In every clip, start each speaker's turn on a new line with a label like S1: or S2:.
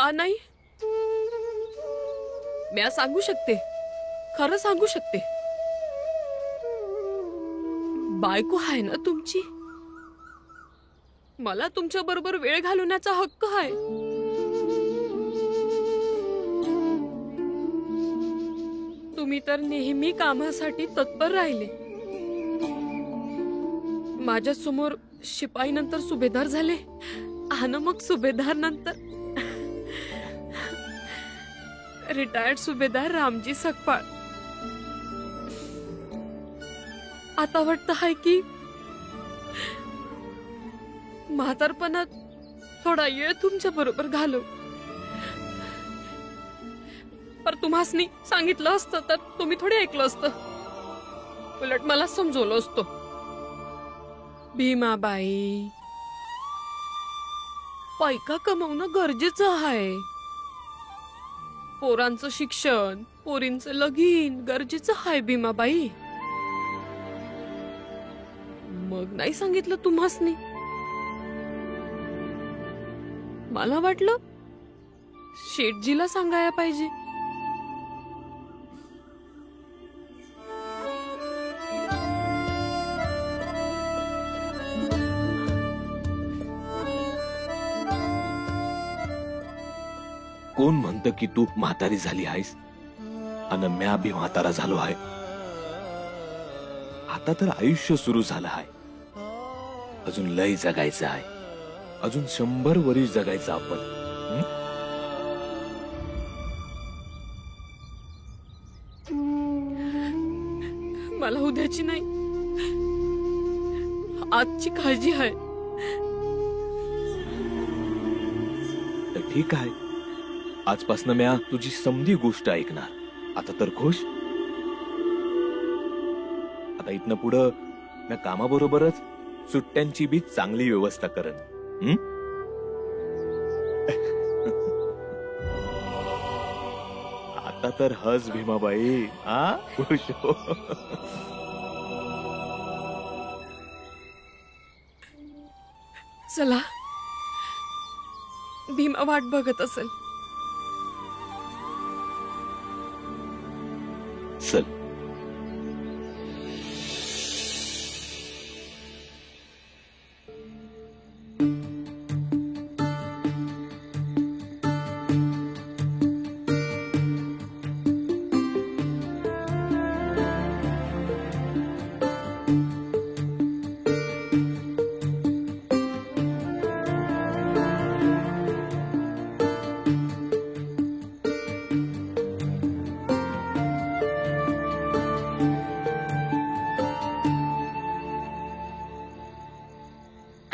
S1: का नाही? मी सांगू शकते, खरं सांगू शकते. बायको आहे ना तुमची, मला तुमच्या बरोबर वेळ घालवण्याचा हक्क आहे. तुम्ही तर नेहमी कामासाठी तत्पर राहिले. माझ्या समोर शिपाई नंतर सुभेदार झाले आणि मग सुभेदार नंतर रिटायर्ड सुभेदार रामजी सकपाळ. आता वाटतं आहे की म्हातारपणात थोडा वेळ तुमच्या बरोबर घालव. पर तुम्हासनी सांगितलं असतं तर तुम्ही थोडे ऐकलं असतं. उलट मला समजवलं असतं. भीमाबाई, पैका कमवणं गरजेचं आहे. पोरांचं शिक्षण, पोरींचं लगीन गरजेचं आहे भीमाबाई. मग नाही सांगितलं तुम्हासनी. मला वाटलं शेठजीला सांगायला पाहिजे.
S2: कोण म्हणतं की तू म्हातारी झाली आहेस आणि म्या बी म्हातारा झालो आहे. आता तर आयुष्य सुरू झालं आहे. अजून लय जगायचं आहे. अजून 100 वर्ष जगायचं आपण.
S1: मला उद्याची नाही, आजची काळजी आहे.
S2: तर ठीक आहे, आजपासून म्या तुझी समधी गोष्ट ऐकणार. आता तर खुश. आता इथनं पुढं म्या कामाबरोबरच सुट्ट्यांची बी चांगली व्यवस्था करन. आता तर हस भीमाबाई. खुश हो.
S1: चला, भीमा वाट बघत असेल.
S2: चल.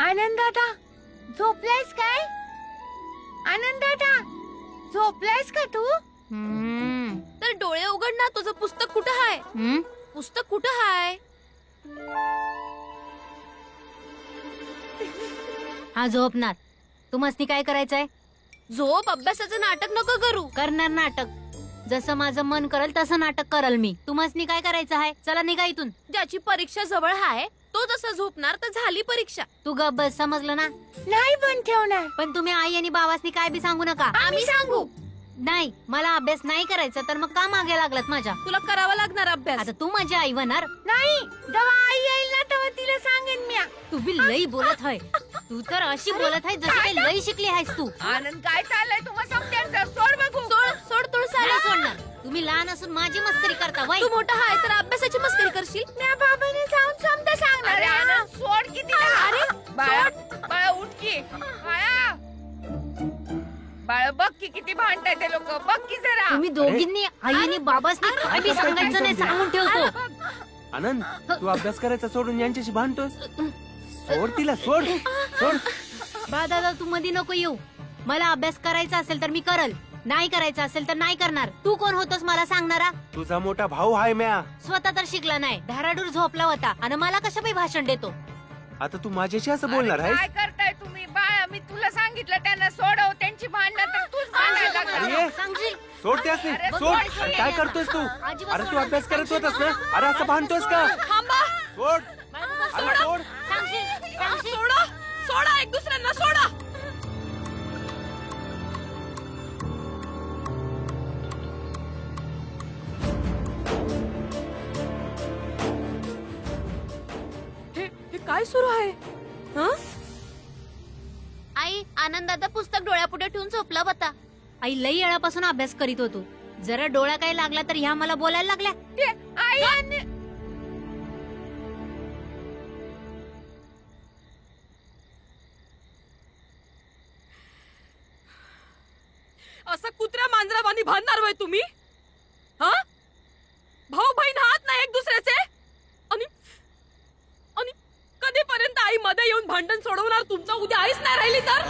S3: आनंदादा, झोपलायस काय? आनंदादा, झोपलायस का तू?
S4: तर डोळे उघड ना. तुझं पुस्तक कुठं आहे? पुस्तक कुठं आहे?
S3: हा झोपणार. तुम्हाला काय करायचंय?
S4: झोप. अभ्यासाचं नाटक नको करू.
S3: करणार नाटक. जसं माझं मन करल तसं नाटक करल मी. तुम्हाला काय करायचं आहे? चला निघा इथून.
S4: ज्याची परीक्षा जवळ आहे तो जसं झोपणार तर झाली परीक्षा.
S3: तू गप बस, समजलं ना? नाही पण ठेवणार. पण तुम्ही आई आणि बाबासनी काय बी सांगू नका.
S4: आम्ही सांगू.
S3: नाही, मला अभ्यास नाही करायचा तर मग का मागे लागलात माझ्या?
S4: तुला करावा लागणार अभ्यास.
S3: आता तू माझी आई होणार नाही. जेव्हा आई येईल ना तेव्हा तिला सांगेन मी. तू बी लई बोलत आहे. तू तर अशी बोलत आहे जशी काही लई शिकली आहेस तू.
S4: आनंद, काय चाललंय तुम्हाला? समजायचं. सोड बघू. सोड
S3: साला सोडणार. तुम्ही लहान असून माझी मस्करी करता वय.
S4: तू मोठा आहे तर अभ्यासाची मस्करी करशील.
S3: त्या बाबाने जाऊन समजा सांगणार.
S4: आनंद, सोड किती. अरे बाळा उठ की. बाळा बघ की किती भांडताय ते लोक. बघ की जरा.
S3: तुम्ही दोघींनी आई आणि बाबासनी काय बी सांगायचं नाही, सांगून ठेवतो.
S5: आनंद, तू अभ्यास करायचा सोडून यांच्याशी भांडतोस. सोड तिला, सोड.
S3: बा दादा, तू मध्ये नको येऊ. मला अभ्यास करायचा असेल तर मी करल, नाही करायचं असेल तर नाही करणार. तू कोण होतोस मला सांगणारा?
S5: तुझा मोठा भाऊ आहे म्या.
S3: स्वतः तर शिकला नाही, धाराडूर झोपला होता आणि मला कशा काही भाषण देतो.
S5: आता तू माझ्याशी असं बोलणार आहेस?
S4: काय करताय तुम्ही? बाळा, मी तुला सांगितलं त्यांना सोडव. त्यांची भांडणं तर तूच भांडायला लागला.
S3: सांगशील?
S5: सोड त्यास नाही. सोड. अरे काय करतोयस तू? अरे तू अभ्यास करत होतास ना? अरे असं भांडतोस का? सोड. अरे सोड.
S1: सोडा, एक दुसऱ्यांना सोडा. काय सुरू आहे? हं?
S4: आई आनंद दादा पुस्तक डोळ्यापुढे ठेवून झोपला होता.
S3: आई लई वेळापासून अभ्यास करीत होतो. जरा डोळा काय लागला तर ह्या मला बोलायला लागल्या.
S1: असं कुत्र्या मांजरावानी भांडणार वय तुम्ही? हा, भाऊ बहीण आहात ना एक दुसऱ्याचे? आणि आणि कधीपर्यंत आई मध्ये येऊन भांडण सोडवणार तुमचं? उद्या आईच नाही राहिली तर?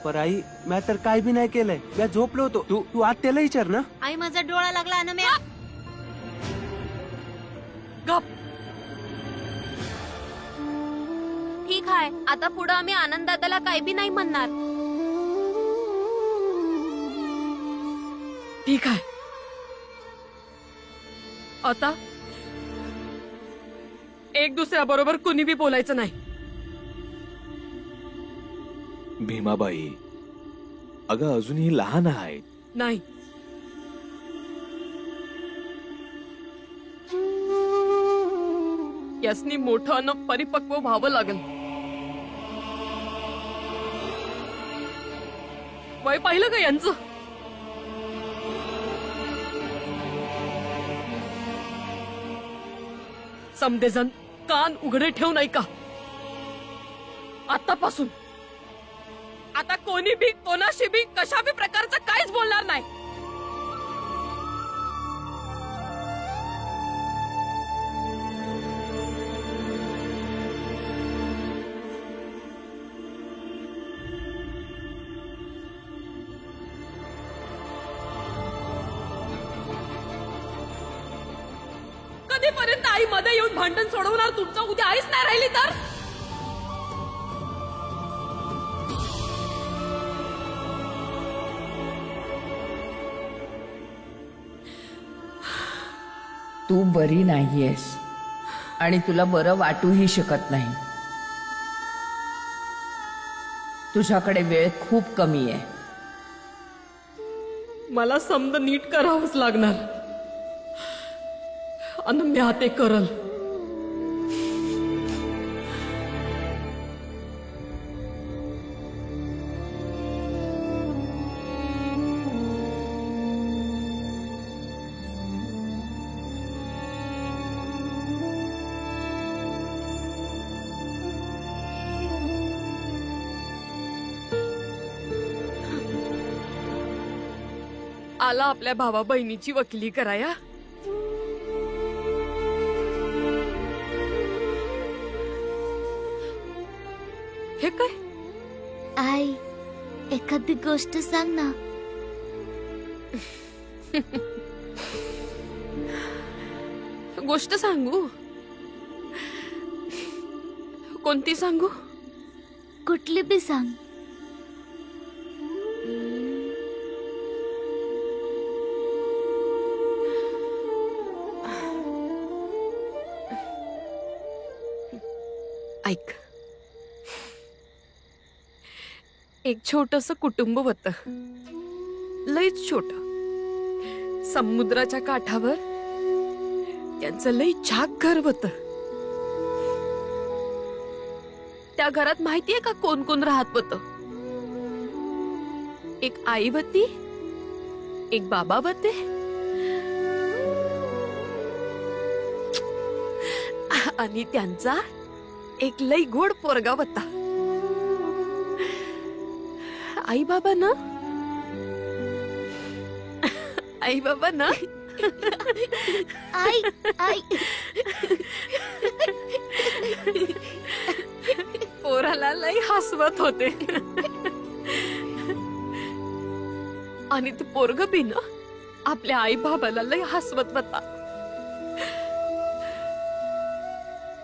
S5: पर आई मी तर काय बी नाही केलंय. मी झोपलो होतो. तू तू आज त्याला विचार ना.
S3: आई माझा डोळा लागला अनम्या.
S1: गप.
S4: ठीक आहे, आता पुढे आम्ही आनंद दादाला काही बी नाही म्हणणार.
S1: ठीक आहे. आता एक दुसऱ्या बरोबर कुणी बी बोलायचं नाही.
S2: भीमाबाई, अगं अजूनही लहान आहेत.
S1: नाही, यासनी मोठं अन परिपक्व व्हावं लागेल. वय पाहिलं का यांचं? समदेजण कान उघडे ठेवून ऐका. आतापासून आता कोणी बी कोणाशी बी कशा बी प्रकारचं काहीच बोलणार नाही. कधीपर्यंत आई मध्ये येऊन भांडण सोडवणार तुमचं? उद्या आईच नाही राहिली तर?
S6: तू बरी नाहीयेस आणि तुला बरं वाटूही शकत नाही. तुझ्याकडे वेळ खूप कमी आहे.
S1: मला समज नीट करावंच लागणार. अनम्या ते करल. आला आपल्या भावा बहिणीची वकिली कराया. हे काय?
S4: आई एखादी गोष्ट सांग ना.
S1: गोष्ट सांगू? कोणती सांगू?
S4: कुठली बी सांग.
S1: ऐक. एक छोटस कुटुंब होतं, लईच छोट. समुद्राच्या काठावर त्यांचं लई झाक घर होतं. त्या घरात माहितीये का कोण कोण राहत होतं? एक आई होती, एक बाबा होते आणि त्यांचा एक लई गोड पोरगा होता. आई बाबा ना
S4: आई आई
S1: पोराला लई हसवत होते. आणि ते पोरग बी ना आपल्या आई बाबाला लई हसवत होता.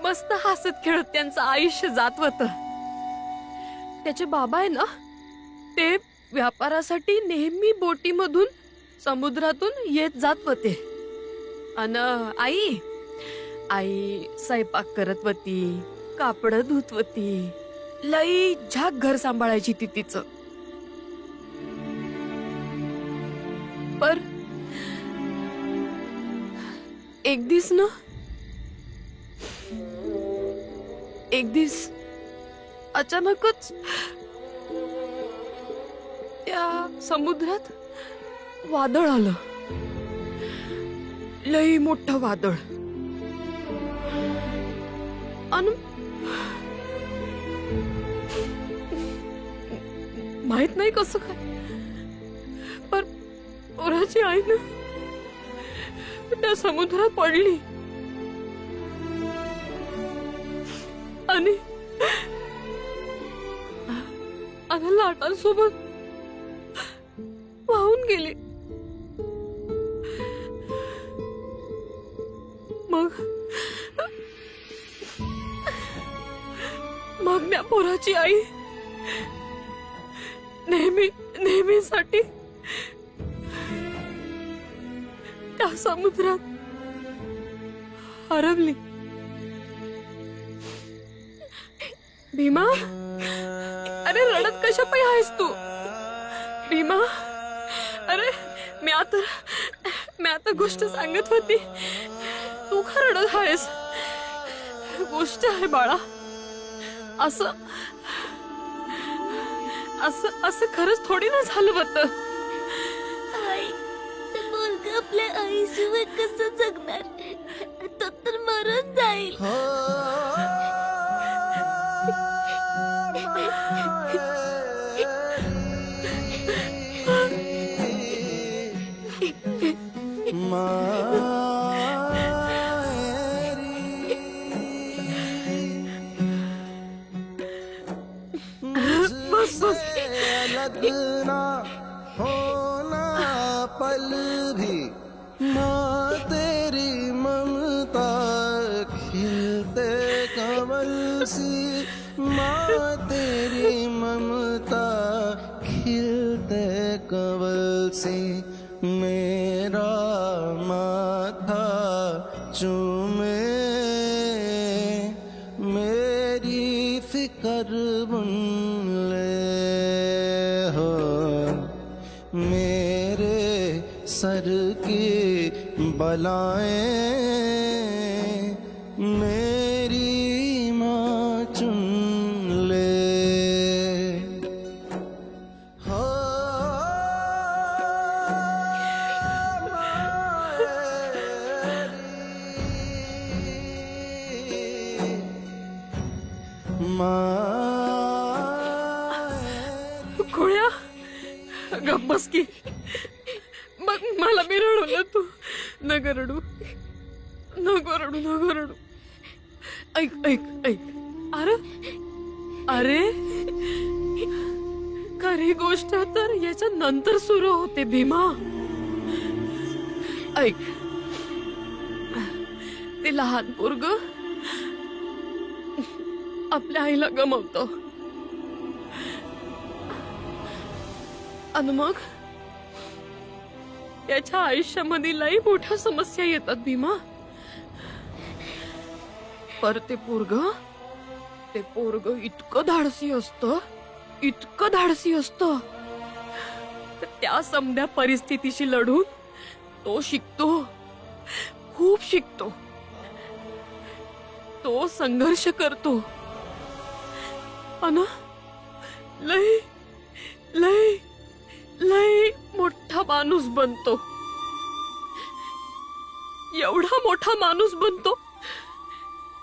S1: मस्त हसत खेळत त्यांचं आयुष्य जात होत. त्याचे बाबा आहे ना, ते व्यापारासाठी नेहमी बोटीमधून समुद्रातून येत जात होते. अन आई स्वयंपाक करत होती, कापड धुत होती, लई झाक घर सांभाळायची ती तिचं. पर एक दिस ना, एक दिस अचानकच त्या समुद्रात वादळ आलं, लई मोठं वादळ. अन माहित नाही कसं काय, पण पोराची आई ना त्या समुद्रात पडली आणि लाटांसोबत वाहून गेली. मग त्या पोराची आई नेहमीसाठी त्या समुद्रात हरवली. भीमा, अरे रडत कशा पायी आहेस तू? भीमा, अरे मी आता गोष्ट सांगत होती, तू का रडत आहेस? गोष्ट आहे बाळा. असं खरंच थोडी ना झालं होतं.
S4: आई, ते मुलगा आपल्या आईशिवाय कसं जगणार? तो तर मरून जाईल.
S7: लगना होना पल भी माँ तेरी ममता खिलते कमल सी, माँ तेरी ममता खिलते कमल सी. मेरा माथा चूमे मेरी फिक्र बुन ले हो, मेरे सर की बलाएं मेरी माँ चुन ले.
S1: खोळ्या, गप्प बस की. मग मला मी रडवलं तू. नको रडू. ऐक. अरे खरी गोष्ट तर याच्या नंतर सुरू होते भीमा. ऐक, ते लहान पोरग आपल्या आईला गमावतो आणि मग याच्या आयुष्यामध्ये लई मोठ्या समस्या येतात भीमा. पर ते पोरग इतकं धाडसी असतं, त्या समध्या परिस्थितीशी लढून तो शिकतो, खूप शिकतो. तो संघर्ष करतो आणि लई मोठा माणूस बनतो. एवढा मोठा माणूस बनतो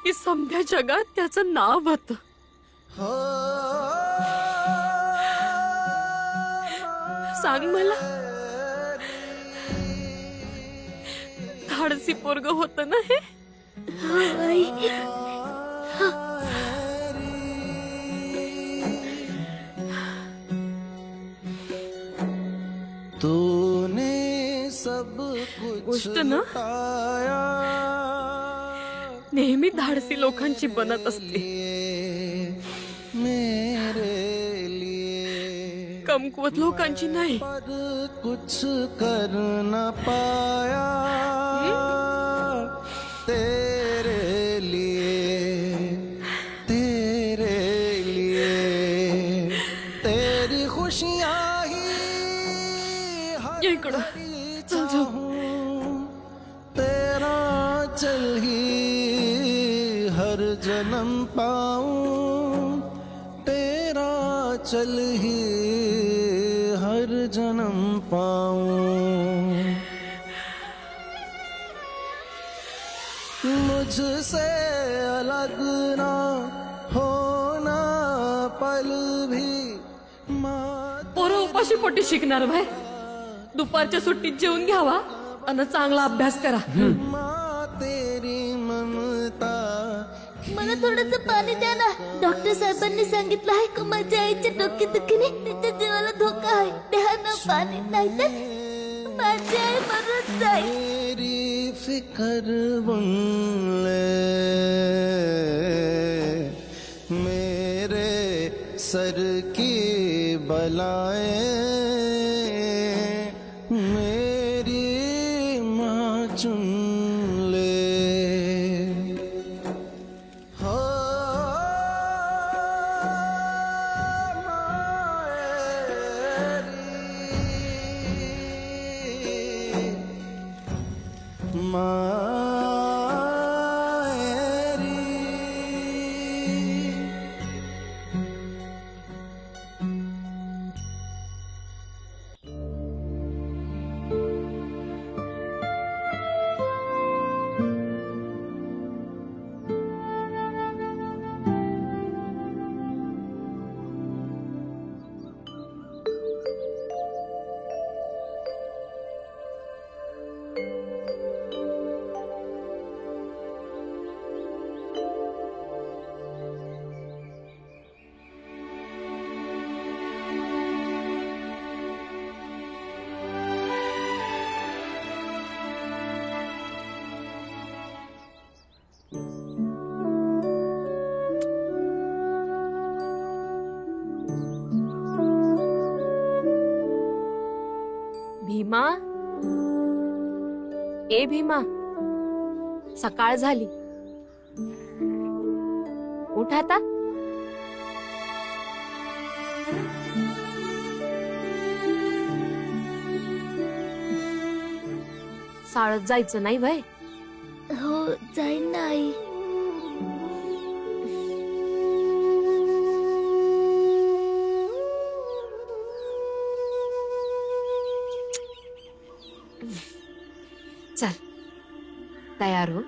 S1: की समध्या जगात त्याचं नाव होतं. सांग मला, धाडसी पोरग होतं ना हे?
S7: तूने सब कुछ
S1: गोष्ट ना नेहमी धाडसी लोकांची बनत असते,
S7: मेरे लिए
S1: कमकुवत लोकांची नाही.
S7: पर कुछ कर न पाया तेरे लिए तेरी खुशियाँ ही
S1: इकडं चल जाऊ.
S7: तेरा चल ही हर जन्म पाऊं, तेरा चल ही हर जन्म पाऊं। मुझसे अलग ना होना पल भी
S1: पोरं उपाशी पोटी शिकणार भाई, दुपारच्या सुट्टीत जेवून घ्यावा आणि चांगला अभ्यास करा.
S7: तेरी ममता.
S4: मला थोडंसं पाणी द्या ना. डॉक्टर साहेबांनी सांगितलं आहे की माझ्या आईच्या डोकेदुखीने तिच्या जीवाला धोका आहे. द्या ना पाणी, नाही तर माझी आई मरून जाईल.
S7: मेरी फिकर बुन ले, मेरे सर की बलाएं मेरी माँ चुन ले. हो
S1: भीमा, ए भीमा, सकाळ झाली, उठ आता. शाळेत जायचं नाही भाई?
S4: हो, जाईन ना आई.
S1: चल, तयार हो.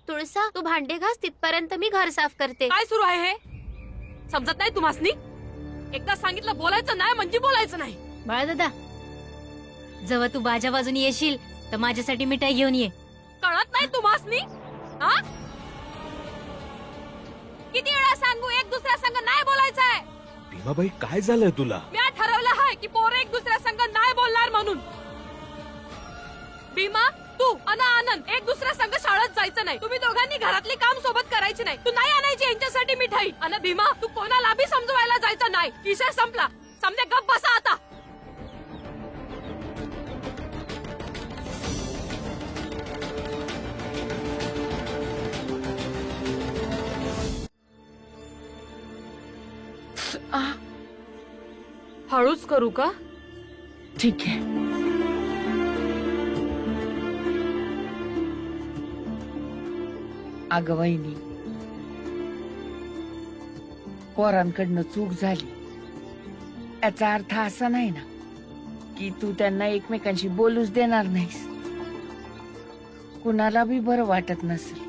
S3: तुळसा, तू भांडे घास, तिथपर्यंत मी घर साफ करते.
S1: काय सुरू आहे हे? समजत नाही तुम्हासनी? एकदा सांगितलं बोलायचं नाही म्हणजे बोलायचं नाही.
S3: बाळा दादा, जेव्हा तू माझ्या बाजूने येशील तर माझ्यासाठी मिठाई घेऊन ये.
S1: कळत नाही तुम्हासनी? हा? किती वेळा सांगू, एक दुसऱ्या संग नाही बोलायचं आहे.
S2: भीमाबाई काय झालंय तुला?
S1: मी ठरवलं आहे की पोरं एक दुसऱ्या संग नाही बोलणार म्हणून. भीमा, तू आणि आनंद एक दुसऱ्या संग शाळेत जायचं नाही. तुम्ही दोघांनी घरातली काम सोबत करायची नाही. तू नाही आणायची यांच्यासाठी मिठाई. आणि भीमा, तू कोणाला बी समजवायला जायचं नाही. विषय संपला. समजे गप बसा आता. हळूच करू का?
S6: ठीक आहे. अगं वहिनी, पोरांकडनं चूक झाली. याचा अर्थ असा नाही ना की तू त्यांना एकमेकांशी बोलूच देणार नाहीस. कुणाला बी बरं वाटत नसेल.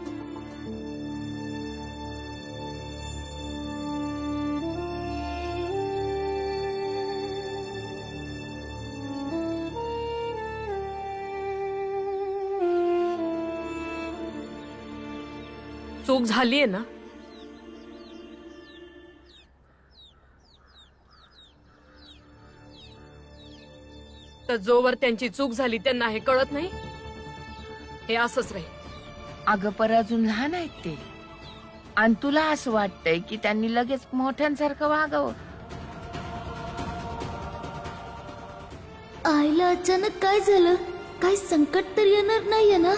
S1: चूक झालीये ना, तर जोवर त्यांची चूक झाली त्यांना हे कळत नाही, हे असंच राहील.
S6: अगं पर अजून लहान आहेत ते. आणि तुला असं वाटतंय की त्यांनी लगेच मोठ्यांसारखं वागावं.
S4: आईला अचानक काय झालं? काय संकट तर येणार नाहीये ना?